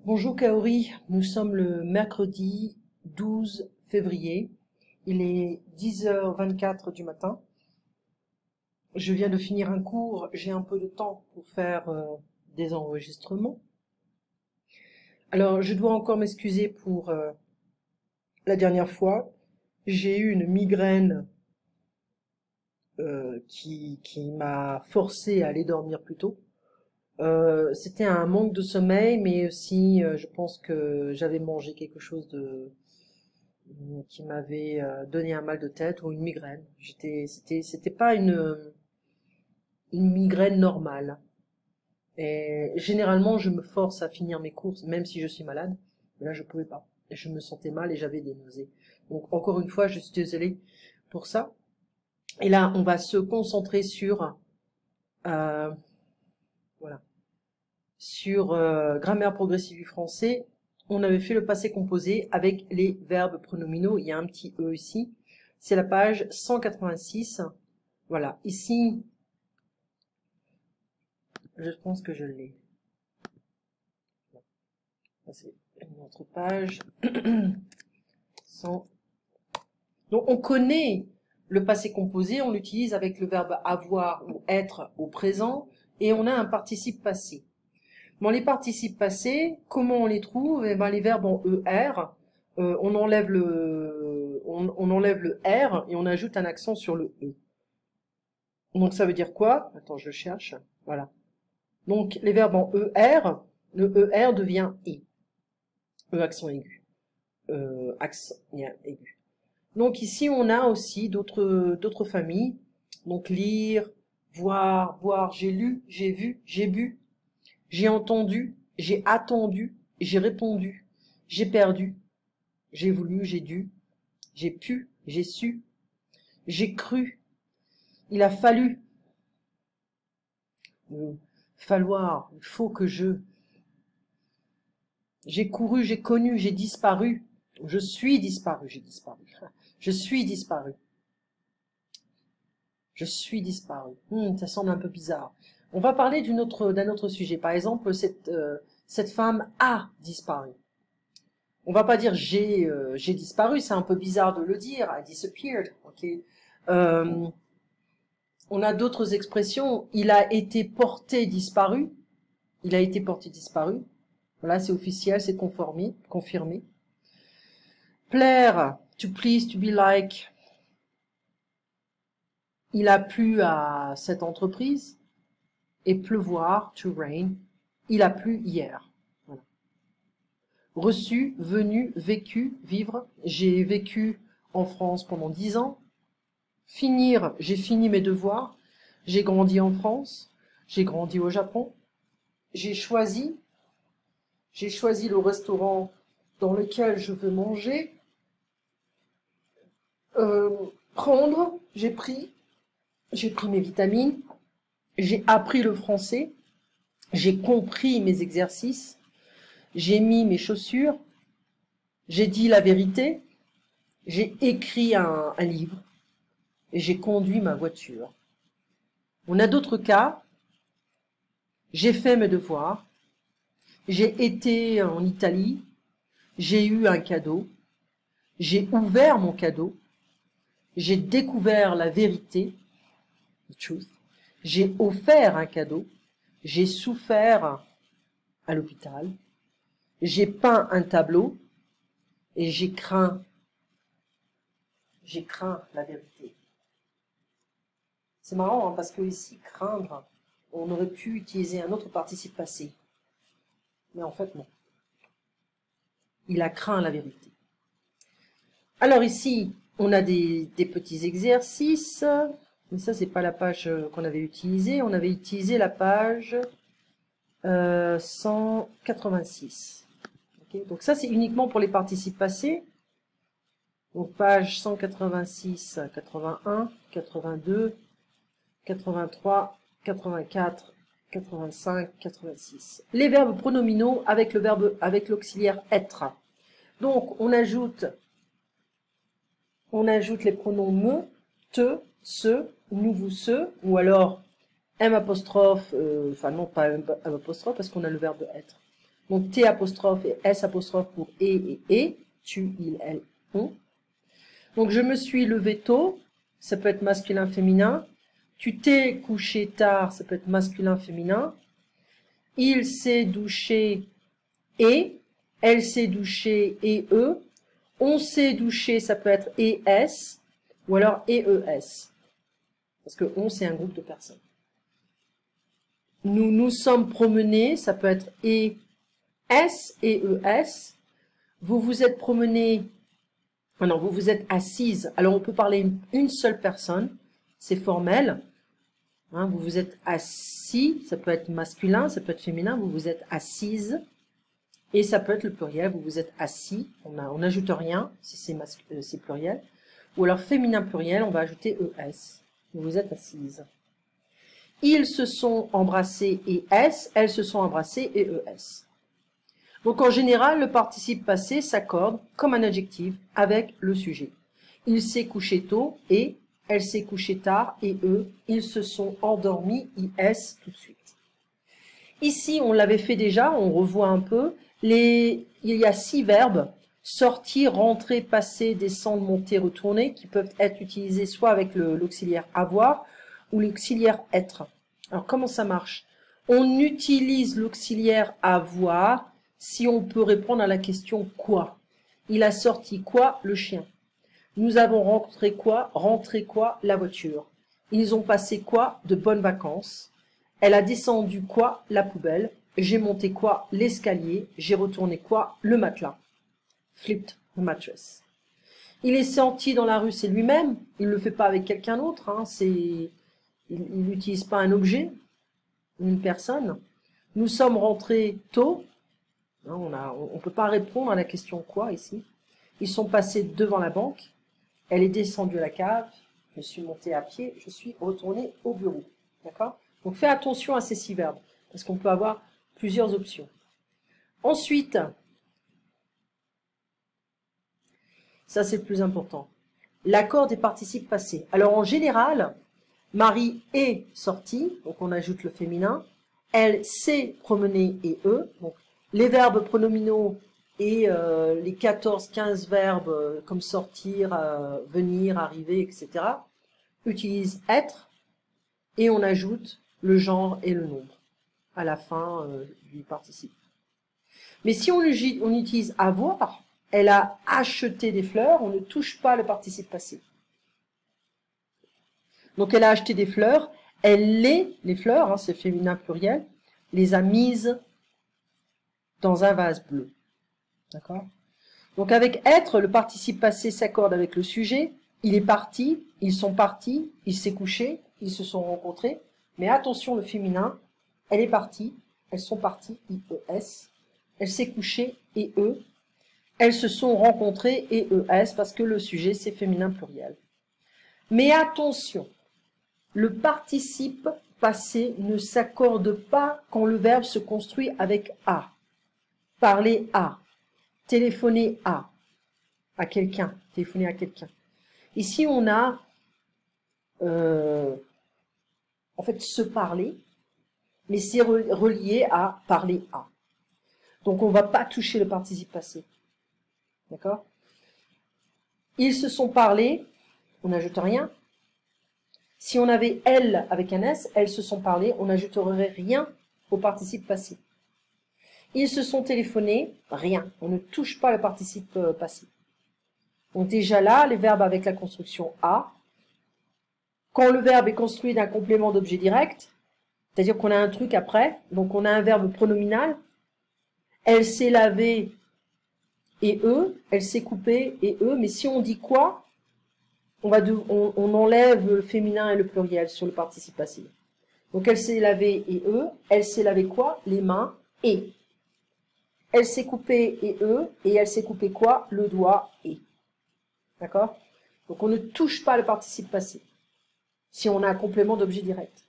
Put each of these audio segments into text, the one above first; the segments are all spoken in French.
Bonjour Kaori, nous sommes le mercredi 12 février, il est 10h24 du matin. Je viens de finir un cours, j'ai un peu de temps pour faire des enregistrements. Alors je dois encore m'excuser pour la dernière fois, j'ai eu une migraine qui m'a forcé à aller dormir plus tôt. C'était un manque de sommeil, mais aussi je pense que j'avais mangé quelque chose qui m'avait donné un mal de tête ou une migraine. C'était pas une migraine normale. Et généralement, je me force à finir mes courses, même si je suis malade. Mais là, je pouvais pas. Et je me sentais mal et j'avais des nausées. Donc, encore une fois, je suis désolée pour ça. Et là, on va se concentrer sur, voilà, sur grammaire progressive du français. On avait fait le passé composé avec les verbes pronominaux. Il y a un petit E ici. C'est la page 186. Voilà. Ici, je pense que je l'ai. C'est une autre page. 100. Donc, on connaît le passé composé. On l'utilise avec le verbe avoir ou être au présent. Et on a un participe passé. Bon, les participes passés, comment on les trouve? Eh ben, les verbes en ER, on enlève le R et on ajoute un accent sur le E. Donc ça veut dire quoi? Attends, je le cherche. Voilà. Donc les verbes en ER, le ER devient I. E accent aigu. Accent aigu. Donc ici on a aussi d'autres familles. Donc lire, voir, boire, j'ai lu, j'ai vu, j'ai bu. J'ai entendu, j'ai attendu, j'ai répondu, j'ai perdu, j'ai voulu, j'ai dû, j'ai pu, j'ai su, j'ai cru, il a fallu, falloir, il faut que j'ai couru, j'ai connu, j'ai disparu, je suis disparu, je suis disparu, je suis disparu. Ça semble un peu bizarre. On va parler d'un autre sujet. Par exemple, cette femme a disparu. On va pas dire j'ai disparu, c'est un peu bizarre de le dire. I disappeared. Okay. On a d'autres expressions. Il a été porté disparu. Il a été porté disparu. Voilà, c'est officiel, c'est confirmé. Plaire, to please, to be like. Il a plu à cette entreprise. Et pleuvoir, to rain. Il a plu hier. Voilà. Reçu, venu, vécu, vivre. J'ai vécu en France pendant 10 ans. Finir, j'ai fini mes devoirs. J'ai grandi en France. J'ai grandi au Japon. J'ai choisi le restaurant dans lequel je veux manger. Prendre, j'ai pris mes vitamines. J'ai appris le français. J'ai compris mes exercices. J'ai mis mes chaussures. J'ai dit la vérité. J'ai écrit un livre. Et j'ai conduit ma voiture. On a d'autres cas. J'ai fait mes devoirs. J'ai été en Italie. J'ai eu un cadeau. J'ai ouvert mon cadeau. J'ai découvert la vérité. The truth. J'ai offert un cadeau. J'ai souffert à l'hôpital. J'ai peint un tableau. Et j'ai craint la vérité. C'est marrant, hein, parce que ici, craindre, on aurait pu utiliser un autre participe passé. Mais en fait, non. Il a craint la vérité. Alors ici, on a des petits exercices. Mais ça, c'est pas la page qu'on avait utilisée. On avait utilisé la page 186. Okay, donc ça, c'est uniquement pour les participes passés. Donc page 186, 81, 82, 83, 84, 85, 86. Les verbes pronominaux avec l'auxiliaire être. Donc on ajoute les pronoms me, te, ce, nous, vous, ce, ou alors M apostrophe, enfin non pas M apostrophe parce qu'on a le verbe être. Donc T apostrophe et S apostrophe pour et, tu, il, elle, on. Donc je me suis levé tôt, ça peut être masculin, féminin. Tu t'es couché tard, ça peut être masculin, féminin. Il s'est douché et, elle s'est douchée et eux. On s'est douché, ça peut être ES ou alors EES. Parce que on, c'est un groupe de personnes. Nous nous sommes promenés, ça peut être ES, EES. Vous vous êtes promené, non, vous vous êtes assise. Alors on peut parler une seule personne, c'est formel. Hein, vous vous êtes assis, ça peut être masculin, ça peut être féminin, vous vous êtes assise. Et ça peut être le pluriel, vous vous êtes assis, on n'ajoute rien si c'est pluriel. Ou alors féminin pluriel, on va ajouter ES. Vous vous êtes assise. Ils se sont embrassés et S, elles se sont embrassées et ES. Donc en général, le participe passé s'accorde comme un adjectif avec le sujet. Il s'est couché tôt et elle s'est couchée tard et eux, ils se sont endormis, IS tout de suite. Ici, on l'avait fait déjà, on revoit un peu. Il y a 6 verbes, sortir, rentrer, passer, descendre, monter, retourner, qui peuvent être utilisés soit avec l'auxiliaire avoir ou l'auxiliaire être. Alors comment ça marche? On utilise l'auxiliaire avoir si on peut répondre à la question quoi. Il a sorti quoi? Le chien. Nous avons rencontré quoi? Rentré quoi? La voiture. Ils ont passé quoi? De bonnes vacances. Elle a descendu quoi? La poubelle. J'ai monté quoi? L'escalier. J'ai retourné quoi? Le matelas. Flipped the mattress. Il est sorti dans la rue, c'est lui-même. Il ne le fait pas avec quelqu'un d'autre. Hein. Il n'utilise pas un objet, une personne. Nous sommes rentrés tôt. On ne peut pas répondre à la question quoi ici. Ils sont passés devant la banque. Elle est descendue à la cave. Je suis montée à pied. Je suis retournée au bureau. D'accord? Donc fais attention à ces 6 verbes parce qu'on peut avoir plusieurs options. Ensuite, ça c'est le plus important, l'accord des participes passés. Alors en général, Marie est sortie, donc on ajoute le féminin. Elle s'est promenée et eux. Donc les verbes pronominaux et les 14-15 verbes comme sortir, venir, arriver, etc. utilisent être et on ajoute le genre et le nombre à la fin du participe. Mais si on utilise avoir, elle a acheté des fleurs, on ne touche pas le participe passé. Donc elle a acheté des fleurs, elle les fleurs, hein, c'est féminin pluriel, les a mises dans un vase bleu. D'accord? Donc avec être, le participe passé s'accorde avec le sujet, il est parti, ils sont partis, il s'est couché, ils se sont rencontrés. Mais attention, le féminin, elle est partie, elles sont parties, IES, elle s'est couchée, et eux, elles se sont rencontrées, et ES, parce que le sujet, c'est féminin pluriel. Mais attention, le participe passé ne s'accorde pas quand le verbe se construit avec A. Parler à, téléphoner à quelqu'un, téléphoner à quelqu'un. Ici, on a, en fait, se parler, mais c'est relié à parler à. Donc, on ne va pas toucher le participe passé. D'accord? Ils se sont parlé, on n'ajoute rien. Si on avait elles avec un S, elles se sont parlé, on n'ajouterait rien au participe passé. Ils se sont téléphonés, rien. On ne touche pas le participe passé. Donc déjà là, les verbes avec la construction A. Quand le verbe est construit d'un complément d'objet direct, c'est-à-dire qu'on a un truc après, donc on a un verbe pronominal. Elle s'est lavée et eux, elle s'est coupée et eux. Mais si on dit quoi, on enlève le féminin et le pluriel sur le participe passé. Donc elle s'est lavée et eux, elle s'est lavée quoi? Les mains et. Elle s'est coupée et eux, et elle s'est coupée quoi? Le doigt et. D'accord? Donc on ne touche pas le participe passé si on a un complément d'objet direct.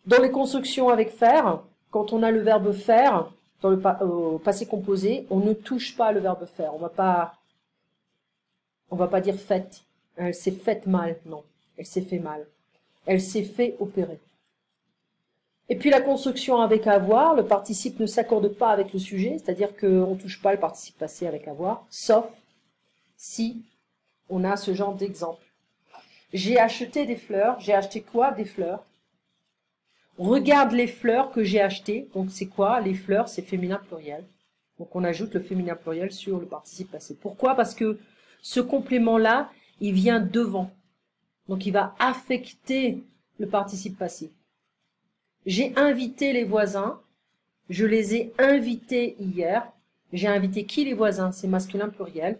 Dans les constructions avec faire, quand on a le verbe faire dans le passé composé, on ne touche pas le verbe faire. On va pas dire faite. Elle s'est faite mal, non. Elle s'est fait mal. Elle s'est fait opérer. Et puis la construction avec avoir, le participe ne s'accorde pas avec le sujet, c'est-à-dire qu'on ne touche pas le participe passé avec avoir, sauf si on a ce genre d'exemple. J'ai acheté des fleurs. J'ai acheté quoi? Des fleurs. Regarde les fleurs que j'ai achetées. Donc c'est quoi? Les fleurs, c'est féminin pluriel. Donc on ajoute le féminin pluriel sur le participe passé. Pourquoi? Parce que ce complément-là, il vient devant. Donc il va affecter le participe passé. J'ai invité les voisins. Je les ai invités hier. J'ai invité qui, les voisins? C'est masculin pluriel.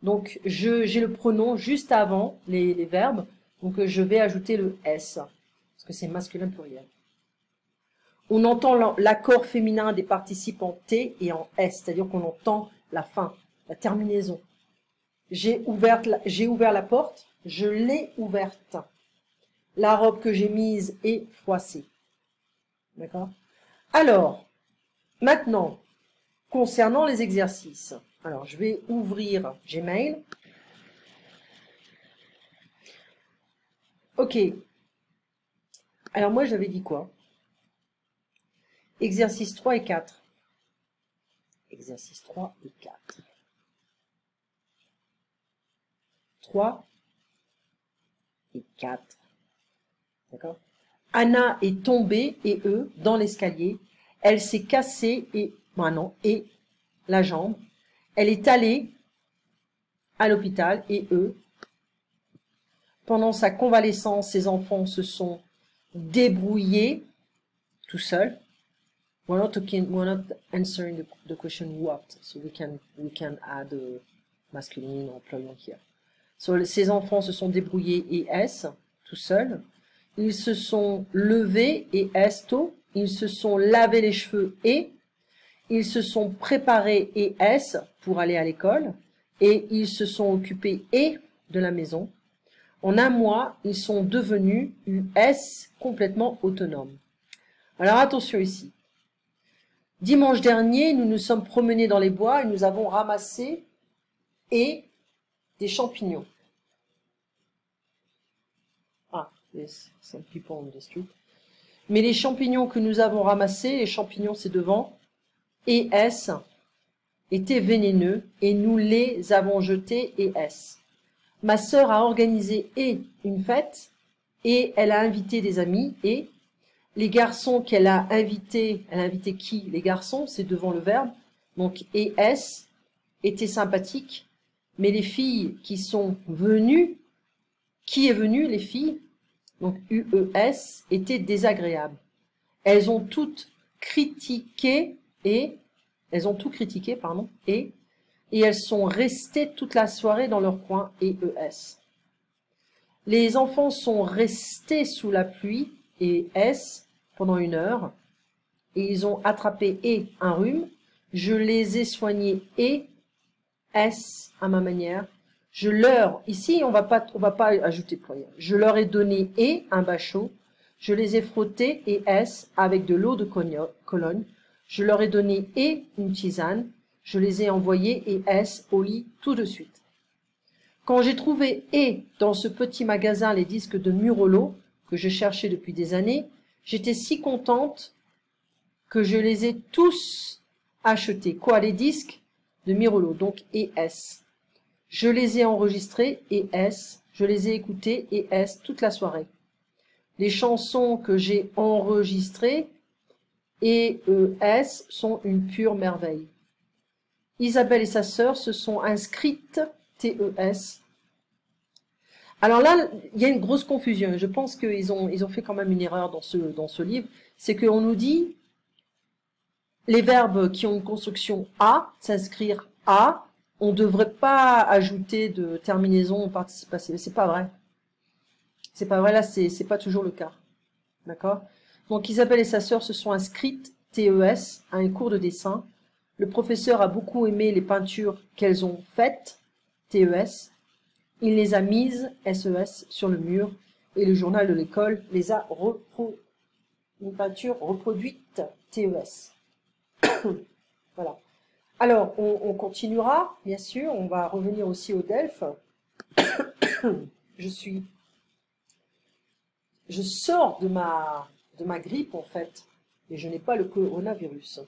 Donc j'ai le pronom juste avant les verbes. Donc je vais ajouter le S. Parce que c'est masculin pluriel. On entend l'accord féminin des participes en T et en S. C'est-à-dire qu'on entend la fin, la terminaison. J'ai ouvert la porte. Je l'ai ouverte. La robe que j'ai mise est froissée. D'accord? Alors, maintenant, concernant les exercices. Alors, je vais ouvrir Gmail. Ok. Alors, moi, j'avais dit quoi? Exercice 3 et 4. Exercice 3 et 4. 3 et 4. D'accord? Anna est tombée, et dans l'escalier. Elle s'est cassée, et la jambe. Elle est allée à l'hôpital, et pendant sa convalescence, ses enfants se sont débrouillés tout seuls. We're not answering the question what, so we can add masculine or plural here. So, ses enfants se sont débrouillés, et S, tout seuls. Ils se sont levés, et esto. Ils se sont lavé les cheveux, et ils se sont préparés, et S, pour aller à l'école. Et ils se sont occupés, et de la maison. En un mois, ils sont devenus US complètement autonomes. Alors attention ici. Dimanche dernier, nous nous sommes promenés dans les bois et nous avons ramassé des champignons. Ah, yes, some people on the street. Mais les champignons que nous avons ramassés, les champignons c'est devant, et S, étaient vénéneux et nous les avons jetés, et S. Ma sœur a organisé une fête et elle a invité des amis, et les garçons qu'elle a invités, elle a invité qui? Les garçons, c'est devant le verbe, donc et S, étaient sympathiques, mais les filles qui sont venues, qui est venu? Les filles, donc UES, étaient désagréables. Elles ont toutes critiqué, et elles sont restées toute la soirée dans leur coin, ES. Les enfants sont restés sous la pluie, et S, pendant 1 heure, et ils ont attrapé un rhume. Je les ai soignés, et S, à ma manière. Ici on va pas ajouter pluriel. Je leur ai donné un bain chaud. Je les ai frottés, et S, avec de l'eau de Cologne. Je leur ai donné une tisane. Je les ai envoyés, et S, au lit tout de suite. Quand j'ai trouvé dans ce petit magasin les disques de Murolo, que je cherchais depuis des années, j'étais si contente que je les ai tous achetés. Quoi? Les disques de Murolo, donc ES. Je les ai enregistrés, ES. Je les ai écoutés, ES, toute la soirée. Les chansons que j'ai enregistrées, ES, sont une pure merveille. Isabelle et sa sœur se sont inscrites, TES. Alors là, il y a une grosse confusion. Je pense qu'ils ont fait quand même une erreur dans ce livre. C'est qu'on nous dit les verbes qui ont une construction A, s'inscrire A, on ne devrait pas ajouter de terminaison au participe passé. Mais c'est pas vrai. C'est pas vrai, là, c'est pas toujours le cas. D'accord? Donc Isabelle et sa sœur se sont inscrites, TES, à un cours de dessin. Le professeur a beaucoup aimé les peintures qu'elles ont faites, TES. Il les a mises, SES, sur le mur, et le journal de l'école les a une peinture reproduite, TES. Voilà. Alors, on continuera, bien sûr, on va revenir aussi au DELF. Je sors de ma grippe en fait, et je n'ai pas le coronavirus.